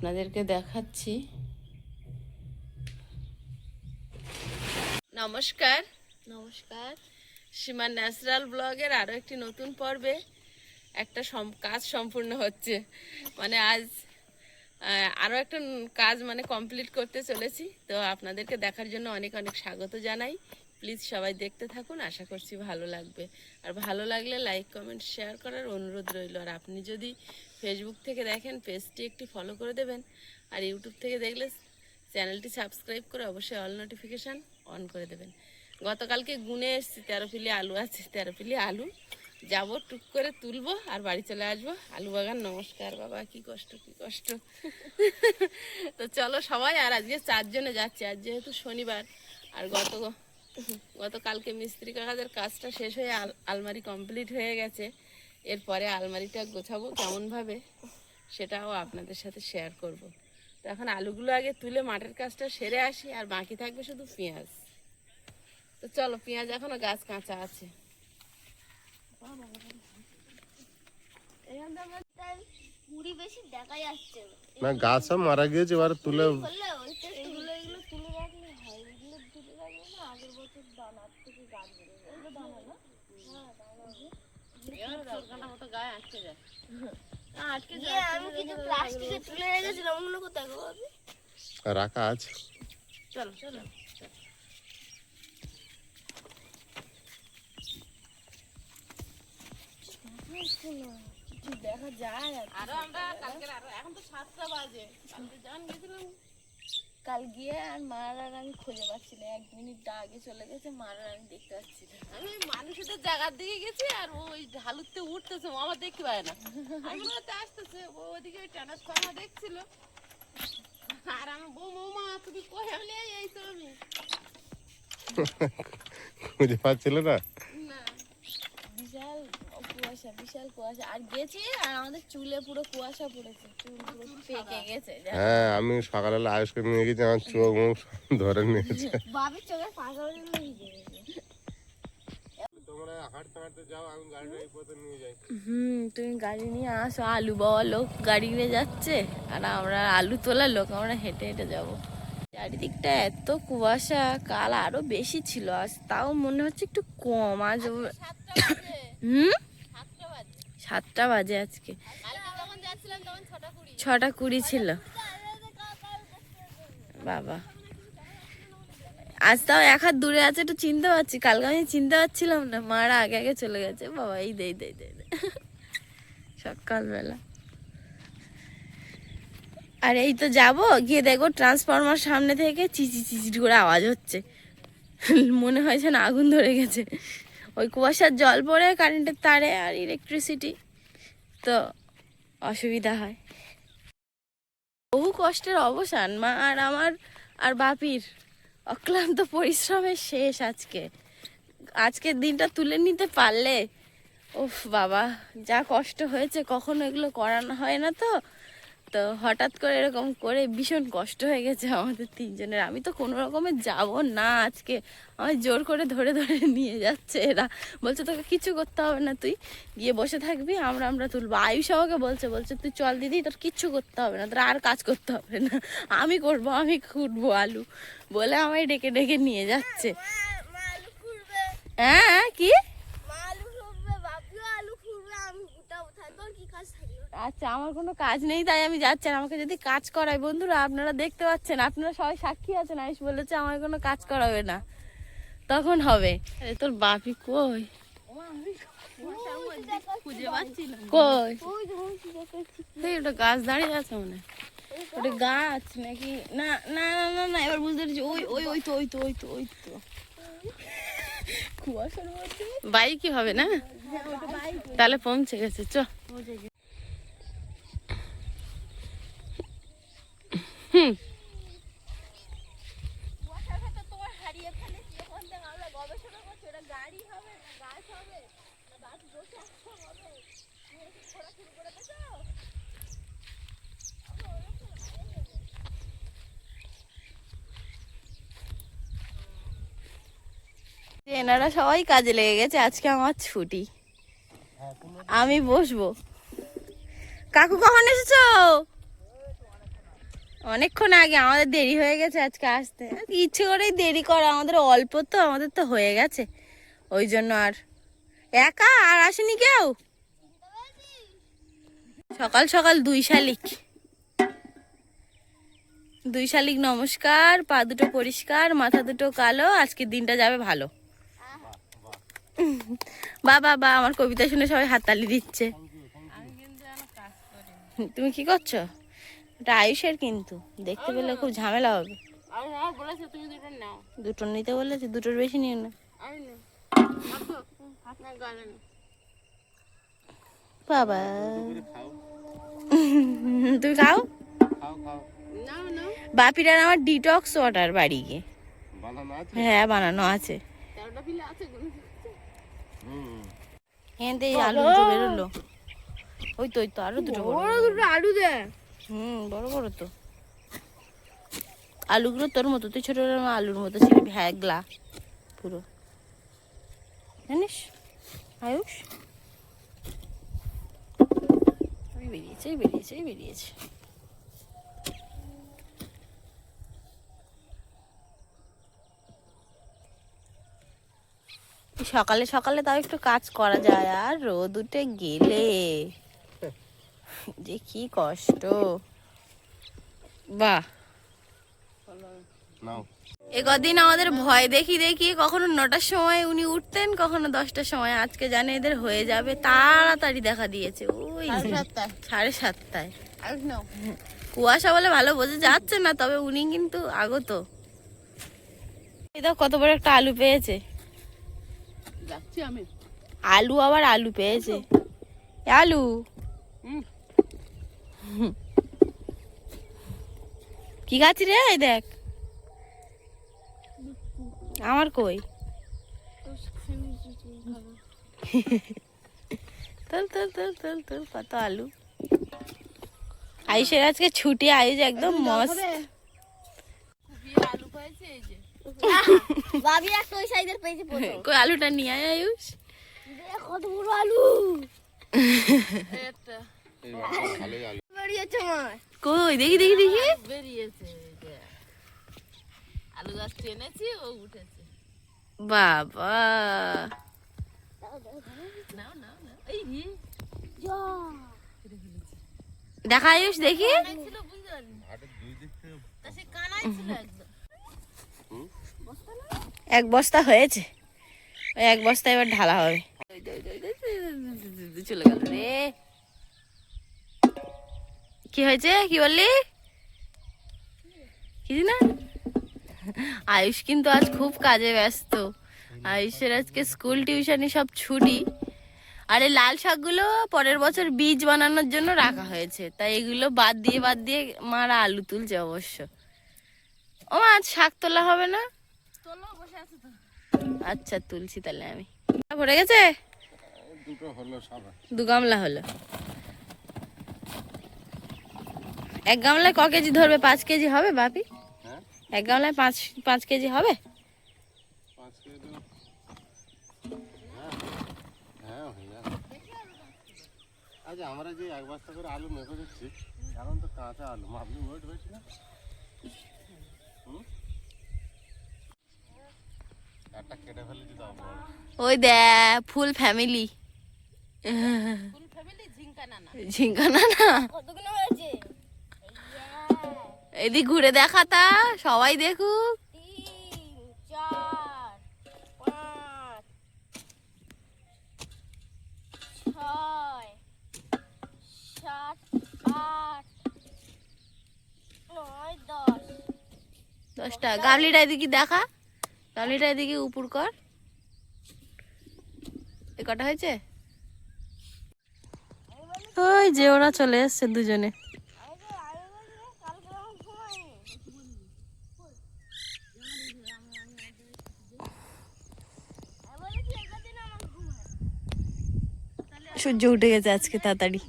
আপনাদেরকে দেখাচ্ছি। নমস্কার নমস্কার। সীমা ন্যাচারাল ব্লগের আরও একটি নতুন পর্বে একটা কাজ সম্পূর্ণ হচ্ছে। মানে আজ আরও একটা কাজ কমপ্লিট করতে চলেছি। তো আপনাদেরকে দেখার জন্য অনেক অনেক স্বাগত জানাই। প্লিজ সবাই দেখতে থাকুন, আশা করছি ভালো লাগবে। আর ভালো লাগলে লাইক কমেন্ট শেয়ার করার অনুরোধ রইল। আর আপনি যদি ফেসবুক থেকে দেখেন পেজটি একটি ফলো করে দেবেন, আর ইউটিউব থেকে দেখলে চ্যানেলটি সাবস্ক্রাইব করে অবশ্যই অল নোটিফিকেশান অন করে দেবেন। গতকালকে গুনে এসেছি 13 পিলি আলু আছে, 13 পিলি আলু যাবো, টুক করে তুলবো আর বাড়ি চলে আসবো। আলু বাগান, নমস্কার বাবা, কি কষ্ট কি কষ্ট। তো চলো সবাই, আর আজকে 4 জনে যাচ্ছে। আজ যেহেতু শনিবার, আর গতকালকে মিস্ত্রি কাকাদের কাজটা শেষ হয়ে আলমারি কমপ্লিট হয়ে গেছে। এরপরে আলমারিটা গোছাবো কেমনভাবে সেটাও আপনাদের সাথে শেয়ার করব। তো এখন আলুগুলো আগে তুলে মাঠের কাজটা সেরে আসি, আর বাকি থাকবে শুধু পেঁয়াজ। তো চলো, পেঁয়াজ এখনো গাছ কাঁচা আছে। বেশি দেখা যাচ্ছে না, গাছ সব মারা গিয়েছে, এবার তুলে এগুলো তুলে রাখলে হয়। এগুলো তুলে রাখলে না, আগের বছর দানার থেকে গাছ বেড়ে যায়। এগুলো দানা না? হ্যাঁ, দানা মতো গায়ে আটকে যায়। আমি কিছু প্লাস্টিকে তুলে রেখেছিলাম, ওগুলো কোথায় গো ভাবি? রাখা আছে। চলো চলো, দেখা যায়। আরো আমরা কালকের এখন তো 7টা বাজে। কালকে যখন গেছিলাম, কাল গিয়ে আর মার আর আমি খুঁজে পাচ্ছি না। 1 মিনিট আগে চলে গেছে, মার আর আমি দেখতে পাচ্ছি না। আমি মানুষের জায়গার দিকে গেছি, আর ওই ঢালুতে উঠতেছে, ও আমার দেখতে পায় না। আমি বলতে আসতেছে, ও ওদিকে ট্রান্সফর্মার দেখছিল। আর আমার বৌমা, তুমি কই? আমি এই তো আমি খুঁজে পাচ্ছিল না। না। বিশাল কুয়াশা, বিশাল কুয়াশা। আর গেছি, আর আমাদের চুলে পুরো কুয়াশা পড়েছে, চুল পুরো পেকে গেছে। হ্যাঁ, আমি সকালবেলা আয়ুষকে নিয়ে গেছি, আমার চোখ মুখ ধরে নিয়েছে। বাবির চোখের পাকা ভিজে গেছে। তোমরা হাঁটতে হাঁটতে যাও, আমি গাড়িটা এই পথে নিয়ে যাই। তুমি গাড়ি নিয়ে আসো। আলু বাবা লোক গাড়ি নিয়ে যাচ্ছে, আর আমরা আলু তোলার লোক, আমরা হেঁটে হেঁটে যাবো। চারিদিকটা এত কুয়াশা, কাল আরো বেশি ছিল, আজ তাও মনে হচ্ছে একটু কম। আজ 7টা বাজে আজকে। 6:20 ছিল বাবা। আজ তাও 1 হাত দূরে আছে, একটু চিনতে পারছি। কালকে আমি চিনতে পারছিলাম না, মারা আগে আগে চলে গেছে বাবা। এই দে দে দে সকালবেলা। আর এই তো যাবো, গিয়ে দেখো ট্রান্সফরমার সামনে থেকে চিচি চিচি করে আওয়াজ হচ্ছে। মনে হয় যেন আগুন ধরে গেছে। ওই কুয়াশার জল পড়ে কারেন্টের তারে আর ইলেকট্রিসিটি, তো অসুবিধা হয়। বহু কষ্টের অবসান মা আর আমার আর বাপির অক্লান্ত পরিশ্রমের শেষ আজকে। আজকের দিনটা তুলে নিতে পারলে, ওফ বাবা, যা কষ্ট হয়েছে। কখনো এগুলো করানো হয় না, তো তো হঠাৎ করে এরকম করে ভীষণ কষ্ট হয়ে গেছে আমাদের 3 জনের। আমি তো কোনো রকমে যাব না আজকে, আমি জোর করে ধরে ধরে নিয়ে যাচ্ছে এরা। বলছে তোকে কিছু করতে হবে না, তুই গিয়ে বসে থাকবি, আমরা তুলবো। আয়ুষ আমাকে বলছে তুই চল দিদি, তোর কিচ্ছু করতে হবে না, তোর আর কাজ করতে হবে না, আমি করবো, আমি খুঁড়বো আলু বলে আমায় ডেকে ডেকে নিয়ে যাচ্ছে। হ্যাঁ, কি? আচ্ছা, আমার কোনো কাজ নেই তাই আমি যাচ্ছি। আমাকে যদি কাজ করায়, বন্ধুরা আপনারা দেখতে পাচ্ছেন, আপনারা সবাই সাক্ষী আছেন, আয়ুষ বলেছে আমার কোনো কাজ করাবে না, তখন হবে। আরে তোর বাপি কই? খুঁজে পাচ্ছি না কই। ওটা গাছ দাঁড়িয়ে আছে মনে, ওটা গাছ নাকি? না না না না, এবার বুঝতে পারছি। ওই ওই ওই তো ওই তো ওই তো ওই তো কুয়াশার মধ্যে বাইকই হবে না, তাহলে পৌঁছে গেছে। চ এনারা সবাই কাজে লেগে গেছে। আজকে আমার ছুটি, আমি বসবো। কাকু কখন এসেছো? অনেকক্ষণ আগে, আমাদের দেরি হয়ে গেছে আজকে আসতে। ইচ্ছে করেই দেরি করা, আমাদের অল্প তো, আমাদের তো হয়ে গেছে ওই জন্য। আর একা আর আসেনি কেউ। সকাল সকাল দুই শালিক নমস্কার, পা দুটো পরিষ্কার, মাথা দুটো কালো, আজকের দিনটা যাবে ভালো। বাবা বা আমার কবিতা শুনে সবাই হাততালি দিচ্ছে। তুমি কি করছো? এটা আয়ুষের, কিন্তু দেখতে পেলে খুব ঝামেলা হবে। দুটো নিতে বলেছে, দুটোর বেশি নিও না বাবা। তুমি খাও। বাপির আর আমার ডিটক্স ওয়াটার বাড়ি গিয়ে হ্যাঁ বানানো আছে। আলু দুটো বেরোলো। ওই তো আরো দুটো আলু দে। বড় বড় তো আলুগুলো, তোর মতো তুই ছোট আলুর মতো ছিল, ভ্যাগলা পুরো, জানিস আয়ুষ। বেরিয়েছে। সকালে সকালে তাও একটু কাজ করা যায়, আর রোদ উঠে গেলে যে কি কষ্ট। বাহ, কদিন আমাদের ভয় দেখি কখনো 9টার সময় উনি উঠতেন, কখনো 10টার সময়। আজকে জানে এদের হয়ে যাবে, তাড়াতাড়ি দেখা দিয়েছে ওই 7:30। কুয়াশা বলে ভালো বোঝা যাচ্ছে না, তবে উনি কিন্তু আগত। এই তো কত বড় একটা আলু পেয়েছে। আলু আবার আলু পেয়েছে, আলু। কি খাচ্ছি রে? এই দেখ আমার কই। তোল কত আলু। আয়ুষের আজকে ছুটি, আয়ুষ একদম মস্ত। কই আলুটা নিয়ে আয় আয়ুষ। কত বড় আলু। কই দেখি বেরিয়েছে। আলু গাছ এনেছি, ও উঠেছে। বাবা দেখা আয়ুষ দেখি। এক বস্তা হয়েছে, ওই এক বস্তা এবার ঢালা হবে। চলে গেল রে। কি হয়েছে? কি বললি? কিছু না। আয়ুষ কিন্তু আজ খুব কাজে ব্যস্ত। আয়ুষের আজকে স্কুল টিউশনি সব ছুটি। আর এই লাল শাকগুলো পরের বছর বীজ বানানোর জন্য রাখা হয়েছে, তাই এগুলো বাদ দিয়ে মারা আলু তুলছে অবশ্য। ও মা, আজ শাক তোলা হবে না? আচ্ছা তুলছি তাহলে আমি। ভরে গেছে, দু গামলা হলো। এক গামলায় ক কেজি ধরবে? 5 কেজি হবে বাপি? এক গামলায় 5 কেজি হবে? আচ্ছা, আমরা যে এক বস্তা করে আলু মেপে দিচ্ছি, এখন তো কাঁচা আলু মাপলি ওয়েট হয়েছে না? একটা কেটে ফেলেছি তো। ওই দে ফুল ফ্যামিলি। ঝিঙ্কা নানা এদিক ঘুরে দেখাতা, সবাই দেখুক। 3, 4, 5, 6, 7, 8, 9, 10। 10টা। গামলিটা এদিকে দেখা, গামলিটা এদিকে উপর কর। এ কটা হয়েছে? ওই যে ওরা চলে এসছে দুজনে। সূর্য উঠে গেছে আজকে তাড়াতাড়ি।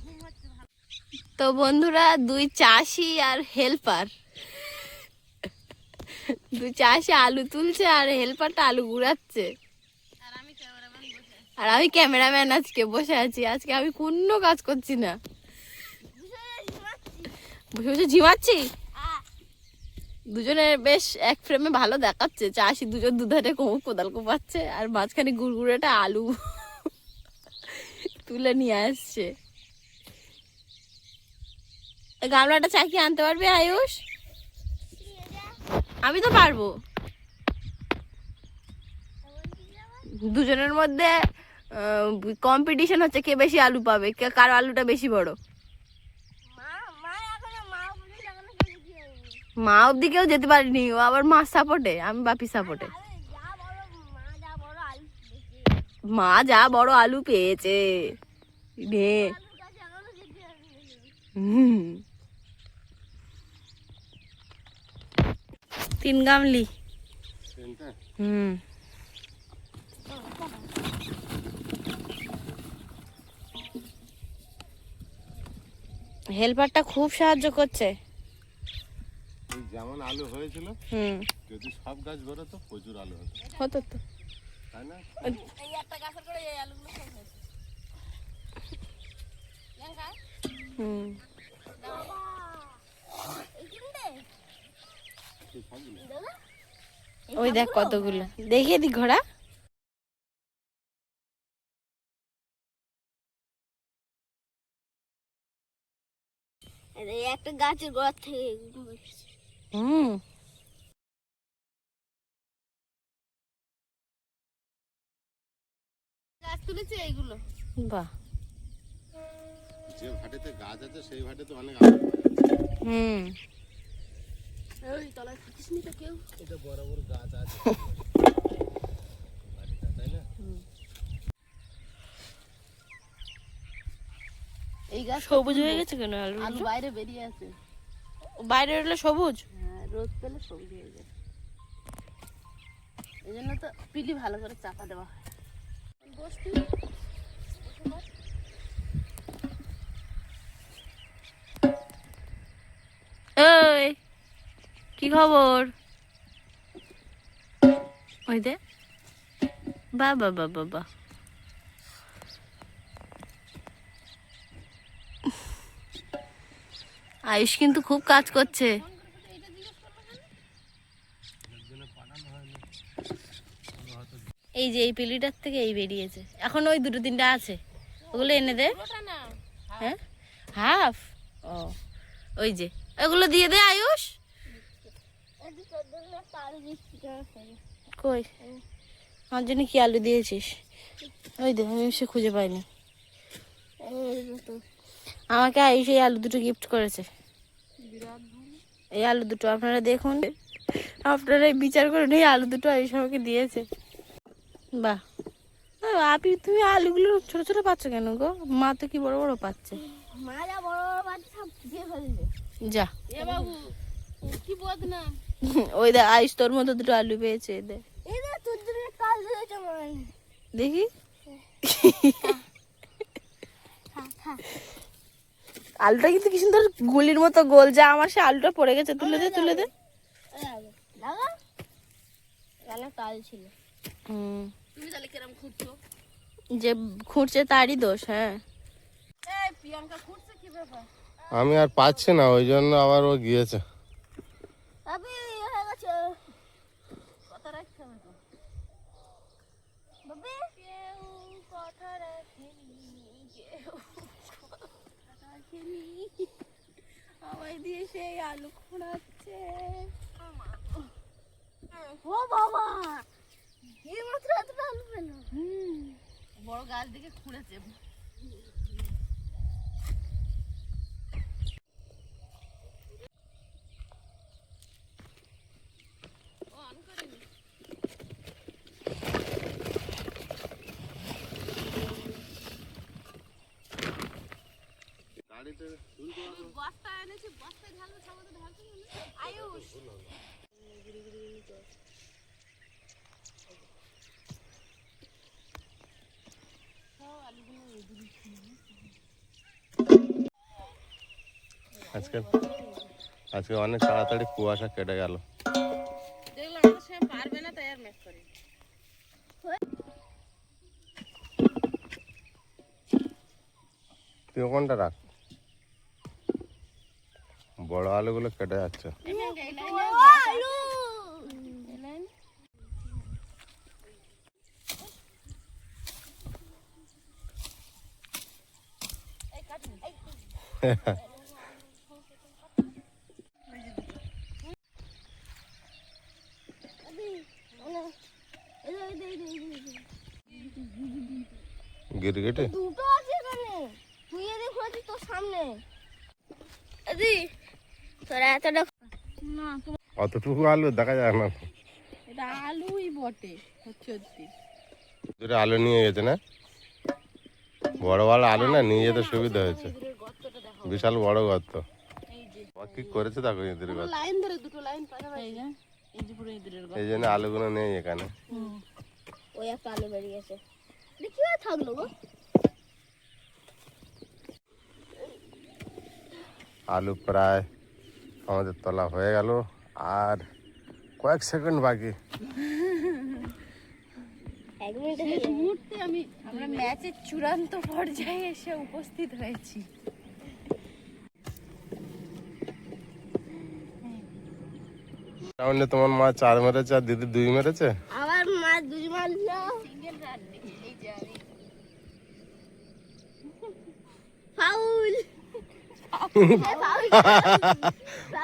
তো বন্ধুরা, দুই চাষি আর হেল্পার, দুই চাষি আলু তুলছে আর হেল্পারটা আলু গুড়াচ্ছে। আর আমি ক্যামেরাম্যান আজকে বসে আছি। আজকে আমি কোনো কাজ করছি না, বসে বসে ঝিমাচ্ছি। দুজনে বেশ এক ফ্রেমে ভালো দেখাচ্ছে, চাষি দুজন দুধারে কোদাল কোপাচ্ছে আর মাঝখানে গুড়গুড়েটা আলু তুলে নিয়ে আসছে। গামলাটা চাকি আনতে পারবি আয়ুষ? আমি তো পারবো। দুজনের মধ্যে কম্পিটিশন হচ্ছে কে বেশি আলু পাবে, কার আলুটা বেশি বড়। মা অব্দি কেউ যেতে পারিনি, ও আবার মা সাপোর্টে, আমি বাপি সাপোর্টে। মা যা বড় আলু পেয়েছে নে। হুম, 3 গামলি। হুম, হেল্পারটা খুব সাহায্য করছে। যেমন আলু হয়েছিল, যদি সব গাছ বেরোতো প্রচুর আলু হতো। হতো তো, তাই না? এই একটা গাছের করে এই আলুগুলো সব হয়েছে। হুম, ওই দেখ কতগুলো, দেখিয়ে দি ঘোড়া। একটা গাছের গোড়া থেকে হুম, গাছ তুলেছে এইগুলো। বাহ। যে ভাটেতে গাছ আছে সেই ভাটে তো অনেক আলু হয়। হুম, ওই তলায় থাকিস নি তো কেউ। এটা বড় বড় গাছ আছে বাড়িটা, তাই না? এই গাছ সবুজ হয়ে গেছে কেন আলু? আলু বাইরে বেরিয়ে আছে। বাইরে হলো সবুজ। হ্যাঁ, রোদ পেলে সবুজ হয়ে যায়। এই জন্য তো পিলি ভালো করে চাপা দেওয়া হয়। ওই কি খবর? ওই দে, বাবা বাবা বাবা। আয়ুষ কিন্তু খুব কাজ করছে। এই যে এই পিলিটার থেকে এই বেরিয়েছে, এখন ওই 2-3টা আছে, ওগুলো এনে দে। হ্যাঁ, হাফ। ও, ওই যে ওগুলো দিয়ে দে আয়ুষ। কই আমার জন্য কি আলু দিয়েছিস? ওই দে, আমি সে খুঁজে পাইনি। আমাকে আয়ুষ এই আলু দুটো গিফট করেছে। এই আলু দুটো আপনারা দেখুন, আপনারা বিচার করুন, এই আলু দুটো আয়ুষ আমাকে দিয়েছে। বাহ, আপনি তুমি আলুগুলো ছোট ছোট পাচ্ছ কেন গো? মা তো কি বড় বড় পাচ্ছে। মা যা বড় বড় বাচ্চা সব দিয়ে ফেলেছে। যা, এ বাবু কি বদনাম। ওই দে আয়ুষ তোর মতো দুটো আলু পেয়েছে, দে এই যে তোর জন্য কাল দিয়েছে মনে দেখি। আলুটা কিন্তু কি সুন্দর গুলির মতো গোল, যা আমার সে আলুটা পড়ে গেছে, তুলে দে তুলে দে। লাগা গালে কাল ছিল। হুম, তুমি তাহলে কিরম খুঁজছো? যে খুঁড়ছে তারই দোষ। হ্যাঁ, এই প্রিয়াঙ্কা খুঁজছে কি ব্যাপার? আমি আর পাচ্ছি না, ওই জন্য আবার ও গিয়েছে। আবি হয়ে গেছে। কথা রাখতে হবে তো। বাবি কেউ কথা রাখেনি, কেউ কথা রাখেনি। আমায় দিয়ে সেই আলু খোঁড়াচ্ছে। ও বাবা এই মাত্র এতটা আলু পেল। বড় গাছ দেখে খুঁড়েছে। গাড়িতে তুলতে হবে। বস্তা এনেছি, বস্তায় ঢালবো, সামনে ঢালতে হবে। আয়ুষ আজকে আজকে অনেক তাড়াতাড়ি কুয়াশা কেটে গেল। দেখলাম আমার সঙ্গে পারবে না, তাই আর ম্যাচ করি। তুই ওখানটা রাখ, বড় আলুগুলো কেটে যাচ্ছে। এই লাইনে গিরগিটি দুটো আছে এখানে, তুই এদিকে ঘুরেছিস তোর সামনে। দি তোরা এতটা না অতটুকু আলু দেখা যায় না। এটা আলুই বটে সত্যি। দুটো আলু নিয়ে গেছে না, বড় বড় আলু না, নিয়ে যেতে সুবিধা হয়েছে। বিশাল বড় গর্ত। কি করেছে দেখো ইঁদুরের গর্ত। লাইন ধরে দুটো লাইন পাশাপাশি এই যে পুরো ইঁদুরের গর্ত। এই জন্য আলুগুলো নেই এখানে। ওই একটা আলু বেরিয়ে গেছে, কিভাবে থাকলো গো? আলু প্রায় আমাদের তোলা হয়ে গেল, আর কয়েক সেকেন্ড বাকি। এক মিনিটে শেষ মুহূর্তে আমরা ম্যাচের চূড়ান্ত পর্যায়ে এসে উপস্থিত হয়েছি। রাউন্ডে তোমার মা 4 মেরেছে আর দিদি 2 মেরেছে। আমার মা দুই মারলো, সিঙ্গেল রান নেই, এই যে আমি ফাউল।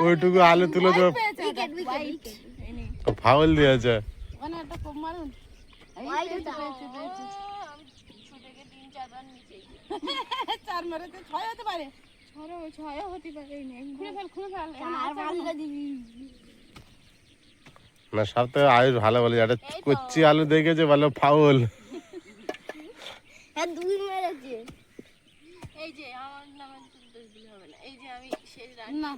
ওইটুকু আলু তুলে তো উইকেট উইকেট ফাউল দিয়েছে। ওখানে একটা খুব মারুন। Wide পেয়েছে, out. পেয়েছে, পেয়েছে। আমি ছুটে গিয়ে 3-4 রান নিচেই। 4 মেরেছে, 6 হতে পারে। 6 হতে পারে এই নে। খুলে ফেল। চার মারলো দিদি। না, সব থেকে আয়ুষ ভালো বলে, একটা কচ্ছি আলু দেখেছে বলে ফাউল। হ্যাঁ দুই মেরেছে। এই যে আমার নামে দোষ দিলে হবে না। এই যে আমি শেষ রান না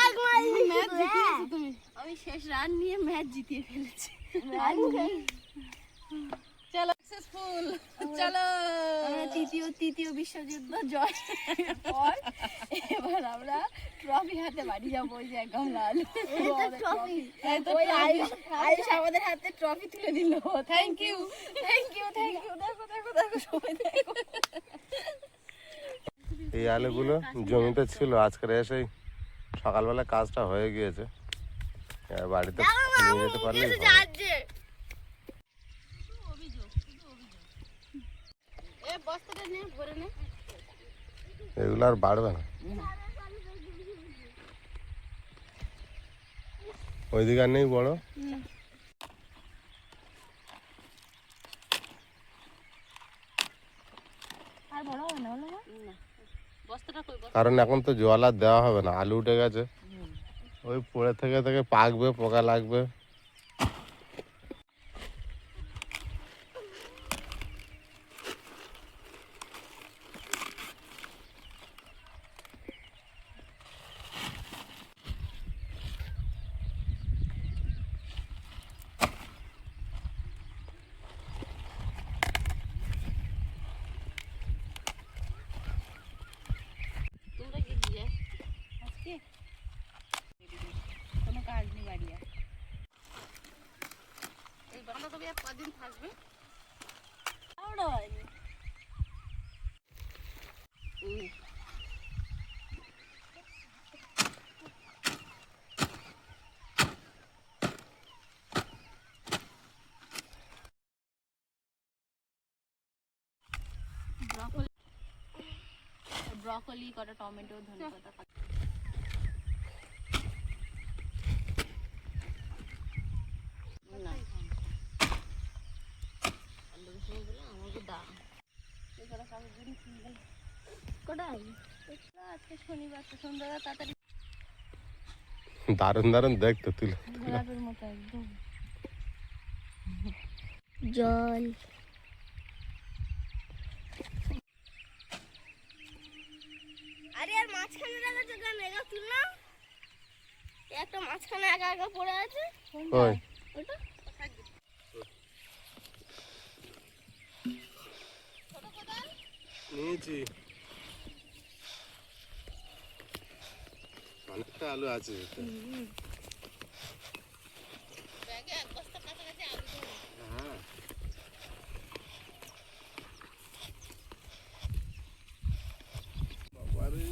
এক মারলি ম্যাচ শুধু, জিতিয়েছো তুমি। আমি শেষ রান নিয়ে ম্যাচ জিতিয়ে ফেলেছি। চলো সাকসেসফুল, চলো তৃতীয় বিশ্বযুদ্ধ জয় পর এবার আমরা ট্রফি হাতে বাড়ি যাবো। ওই যে গামলা আলু ট্রফি। ওই আয়ুষ আমাদের হাতে ট্রফি তুলে দিল। Thank you. দেখো সবাই দেখো। এই আলুগুলো জমিতে ছিল, আজকে এসেই সকালবেলা কাজটা হয়ে গিয়েছে, এবার বাড়িতে নিয়ে যেতে পারলেই ভালো। এ বস্তাটা নে, ভরে নে। এগুলো আর বাড়বে না। ওইদিকে আর নেই বড়। আর বড় হবে না, হলো না? বস্তাটা কই? কারণ এখন তো জল আর দেওয়া হবে না, আলু উঠে গেছে, ওই পড়ে থেকে থেকে পাকবে, পোকা লাগবে। তোমরা কি গিয়ে আজকে কোনো কাজ নেই বাড়ি আর। এই বাঁধাকপি আর কদিন থাকবে? ওটা হয়নি। ব্রকলি, কটা টমেটো, ধনেপাতা। না আলু রসুনগুলো আমাকে দাও। এগুলো কাগজ দিন সিঙ্গেল। কোথায়? আজকে শনিবার তো সন্ধ্যাবেলা তাড়াতাড়ি দারুণ দারুণ দেখতে তুলে। গোলাপের মতো একদম। জল। আরে আর মাঝখানে লাগাচ্ছে কেন? এগা তুল না, একটা মাঝখানে একা একা পড়ে আছে। ওই ওটা নিয়েছি, অনেকটা আলু আছে এতে। ব্যাগে এক বস্তা কাছাকাছি আলু দেবো। হ্যাঁ, বাবারে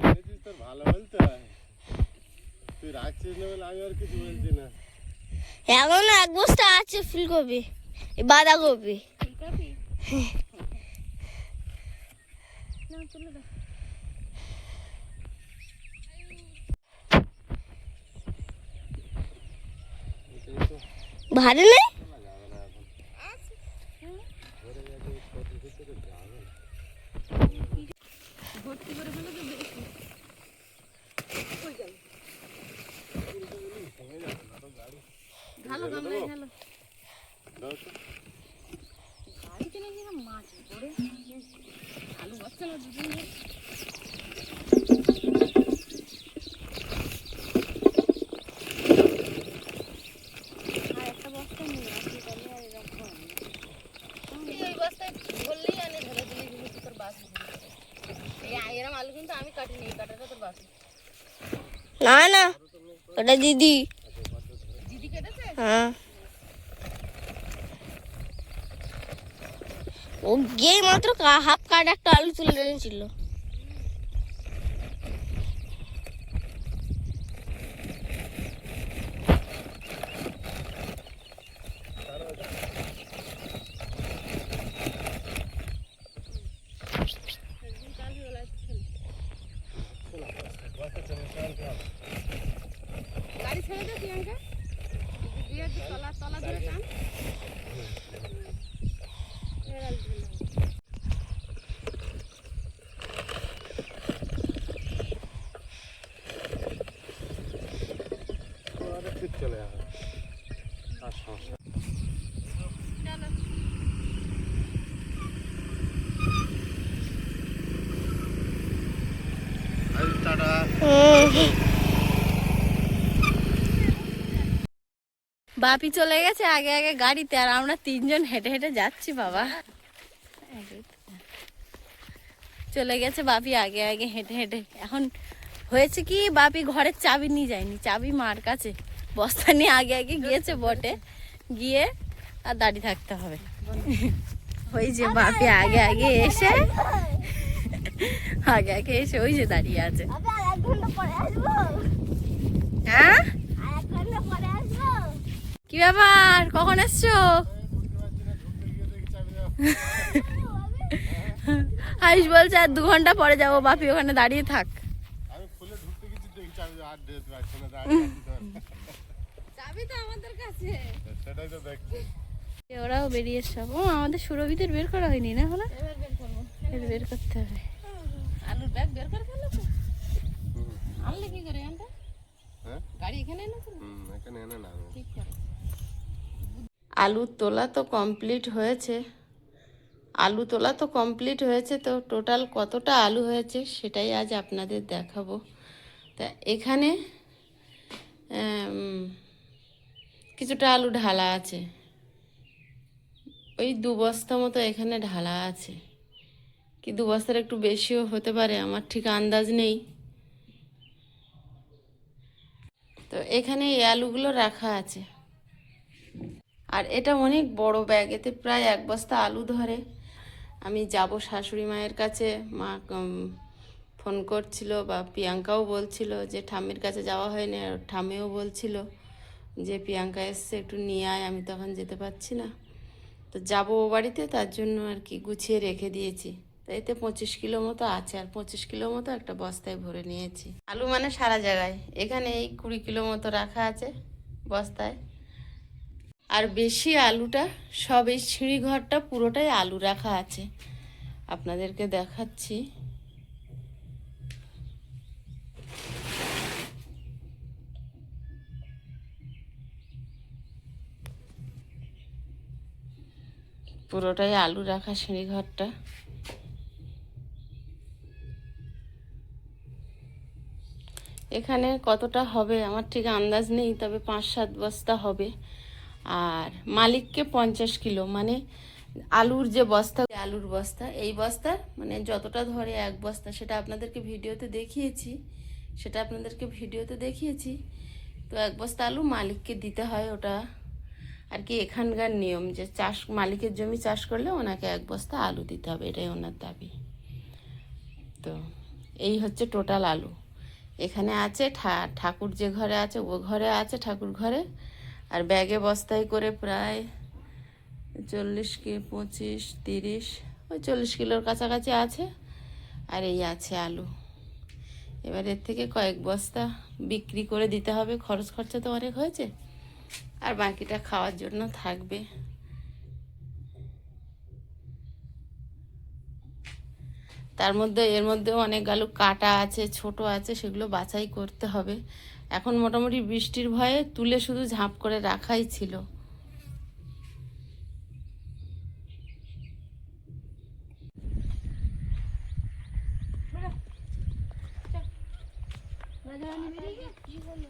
এনেছিস তোর ভালো বলতে হয়, তুই রাখছিস না বলে আমি আর কিছু বলছি না। এমন এক বস্তা আছে ফুলকপি, বাঁধাকপি। ফুলকপি ভারী নেই ঢালো গামলায় ঢালো। গাড়িতে নাকি না মাছ পড়ে আলু বাচ্চা না দুদিন ধরে। আর একটা বস্তা নিয়ে আসি তাহলে আর এরকম হয় না। তুই ওই বস্তায় বললেই আনে ধরে দিলেই কিন্তু তোর বাসি এরম আলু কিন্তু আমি কাটিনি, এই কাটাটা তোর বাসি। না না ওটা দিদি দিদি কেটেছে? হ্যাঁ ও গিয়ে মাত্র হাফ কাট একটা আলু তুলে এনেছিল গাড়ি ছেড়ে দে প্রিয়াঙ্কা, দিয়ে তলা তলা ধরে টান। চলে যাবে আর সমস্যা টাটা। বাপি চলে গেছে আগে আগে গাড়িতে, আর আমরা তিনজন হেঁটে হেঁটে যাচ্ছি বাবা। চলে গেছে বাপি আগে আগে হেঁটে হেঁটে। এখন হয়েছে কি, বাপি ঘরের চাবি নিয়ে যায়নি, চাবি মার কাছে। বস্তা নিয়ে আগে আগে গিয়েছে বটে, গিয়ে আর দাঁড়িয়ে থাকতে হবে। ওই যে বাপি আগে আগে এসে আগে আগে এসে ওই যে দাঁড়িয়ে আছে। আর 1 ঘন্টা পরে আসবো, হ্যাঁ আর 1 ঘন্টা পরে আসবো। কি ব্যাপার, কখন এসছো? আয়ুষ বলছে আর 2 ঘন্টা পরে যাবো। বাপি ওখানে দাঁড়িয়ে থাক। আমি ফুলে ঢুকতে গেছি দেখি চাবি আর ডেট রাখছে না, দাঁড়িয়ে আছি তো। চাবি তো আমাদের কাছে। সেটাই তো দেখছি। ওরাও বেরিয়ে সব। ও আমাদের সুরভিদের বের করা হয়নি না হলো, এবার বের করবো। এর বের করতে হবে। আলুর ব্যাগ বের করে ফেললো তো। আনলে কি করে আনটা? হ্যাঁ গাড়ি এখানে এনেছিল? এখানে এনে না ঠিক করে। আলু তোলা তো কমপ্লিট হয়েছে, তো টোটাল কতটা আলু হয়েছে সেটাই আজ আপনাদের দেখাবো। তা এখানে কিছুটা আলু ঢালা আছে, ওই 2 বস্তা মতো এখানে ঢালা আছে, কি 2 বস্তার একটু বেশিও হতে পারে, আমার ঠিক আন্দাজ নেই। তো এখানে এই আলুগুলো রাখা আছে। আর এটা অনেক বড় ব্যাগ, এতে প্রায় 1 বস্তা আলু ধরে। আমি যাব শাশুড়ি মায়ের কাছে, মা ফোন করছিল, বা প্রিয়াঙ্কাও বলছিল যে ঠাম্মির কাছে যাওয়া হয়নি, আর ঠাম্মিও বলছিল যে প্রিয়াঙ্কা এসছে একটু নিয়ে আয়, আমি তখন যেতে পারছি না। তো যাবো ও বাড়িতে, তার জন্য আর কি গুছিয়ে রেখে দিয়েছি। তো এতে 25 কিলো মতো আছে, আর 25 কিলো মতো একটা বস্তায় ভরে নিয়েছি। আলু মানে সারা জায়গায়, এখানে এই 20 কিলো মতো রাখা আছে বস্তায়। আর বেশি আলুটা সব এই সিঁড়ি ঘরটা পুরোটাই আলু রাখা আছে, আপনাদেরকে দেখাচ্ছি। পুরোটাই আলু রাখা সিঁড়ি ঘরটা। এখানে কতটা হবে আমার ঠিক আন্দাজ নেই, তবে 5-7 বস্তা হবে। আর মালিককে 50 কিলো, মানে আলুর যে বস্তা, আলুর বস্তা, এই বস্তার মানে যতটা ধরে 1 বস্তা, সেটা আপনাদেরকে ভিডিওতে দেখিয়েছি। তো 1 বস্তা আলু মালিককে দিতে হয়, ওটা আর কি এখানকার নিয়ম, যে মালিকের জমি চাষ করলে ওনাকে 1 বস্তা আলু দিতে হবে, এটাই ওনার দাবি। তো এই হচ্ছে টোটাল আলু। এখানে আছে ঠাকুর যে ঘরে আছে, ও ঘরে আছে ঠাকুর ঘরে। আর ব্যাগে বস্তায় করে প্রায় 40 কি 25 30 ওই 40 কিলোর কাছাকাছি আছে। আর এই আছে আলু। এবার এর থেকে কয়েক বস্তা বিক্রি করে দিতে হবে, খরচ খরচা তো অনেক হয়েছে, আর বাকিটা খাওয়ার জন্য থাকবে। তার মধ্যে এর মধ্যেও অনেক আলু কাটা আছে, ছোট আছে, সেগুলো বাছাই করতে হবে। এখন মোটামুটি বৃষ্টির ভয়ে তুলে শুধু ঝাঁপ করে রাখাই ছিল। কি হলো